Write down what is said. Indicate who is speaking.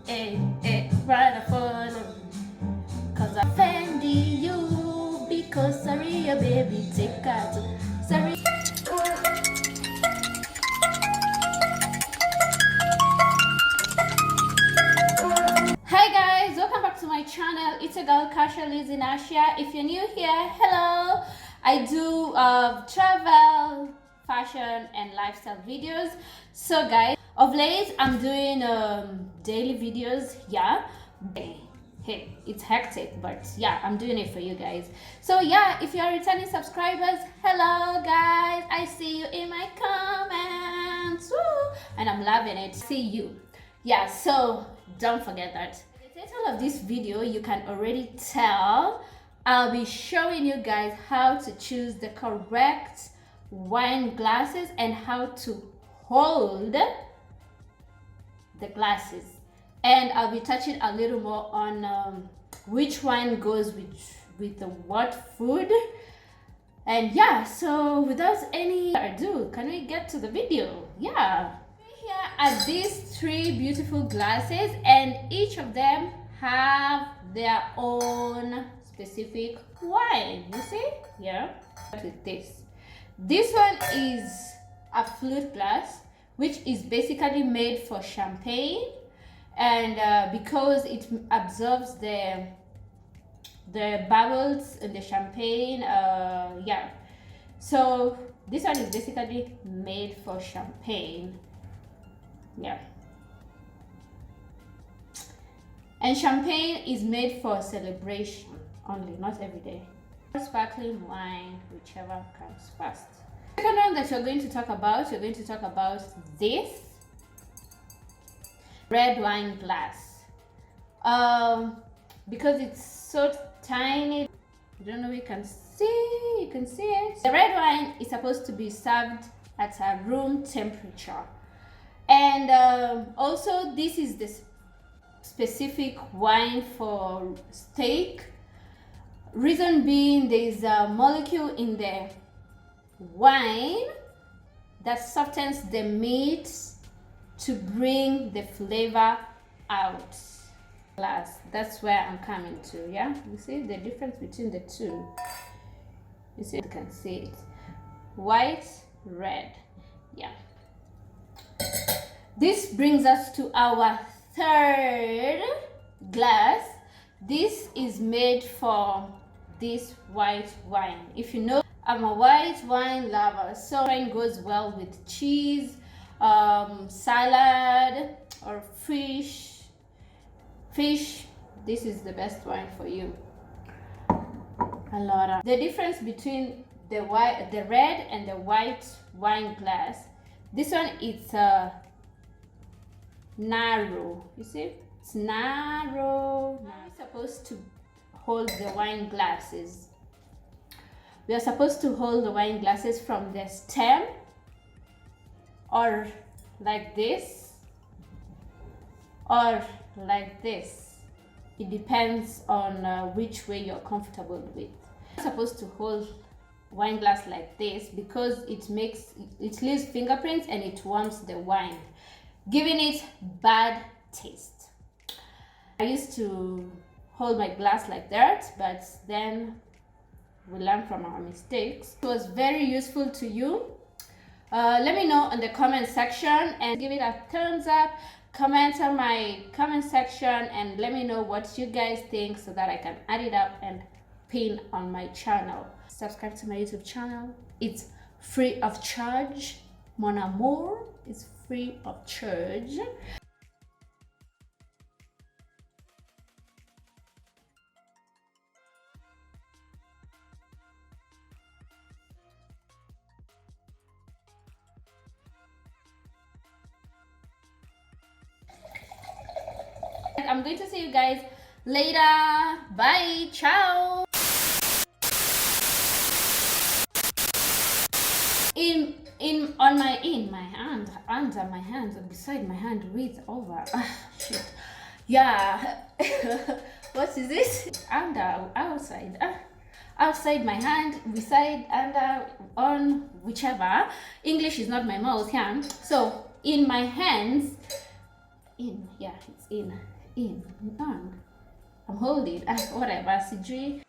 Speaker 1: right upon. Cause I offended you, because sorry, baby, take out. Sorry. Hi guys, welcome back to my channel. It's a girl Kasha lives in Asia. If you're new here, hello. I do travel, fashion and lifestyle videos. So guys, of late I'm doing daily videos. Yeah, hey, it's hectic, but yeah, I'm doing it for you guys. So yeah, if you're returning subscribers, hello guys, I see you in my comments. Woo! And I'm loving it. See you. Yeah, so don't forget that. The title of this video, you can already tell, I'll be showing you guys how to choose the correct wine glasses and how to hold the glasses. And I'll be touching a little more on which wine goes with the what food. And yeah, so without any ado, can we get to the video? Yeah. Here are these three beautiful glasses, and each of them have their own specific wine. You see? Yeah. With this one is a flute glass, which is basically made for champagne, and because it absorbs the bubbles in the champagne, yeah. So this one is basically made for champagne. Yeah, and champagne is made for celebration only, not every day. Sparkling wine, whichever comes first. The second one that you're going to talk about this red wine glass. Because it's so tiny, I don't know if you can see it. The red wine is supposed to be served at a room temperature. And also this is the specific wine for steak. Reason being, there is a molecule in the wine that softens the meat to bring the flavor out. That's where I'm coming to. Yeah, you see the difference between the two. You see, you can see it. White, red. Yeah. This brings us to our third glass. This is made for this white wine. If you know, I'm a white wine lover, so wine goes well with cheese, salad, or fish. This is the best wine for you. The difference between the red and the white wine glass, this one it's narrow. You see, it's narrow. Now we're supposed to hold the wine glasses. We are supposed to hold the wine glasses from the stem, or like this, or like this. It depends on which way you're comfortable with. You're supposed to hold wine glass like this because it leaves fingerprints and it warms the wine, giving it bad taste. I used to hold my glass like that, but then we learn from our mistakes. It was very useful to you. Let me know in the comment section and give it a thumbs up. Comment on my comment section and let me know what you guys think so that I can add it up and pin on my channel. Subscribe to my YouTube channel. It's free of charge. Mon amour, it's free of charge. I'm going to see you guys later. Bye. Ciao. In my hand, under my hand, beside my hand, with over. Shit. Yeah. What is this? Under, outside. Outside my hand, beside, under, on, whichever. English is not my mouth, yeah. So in my hands, in. Yeah, it's in. On. I'm holding. Whatever. Sijui.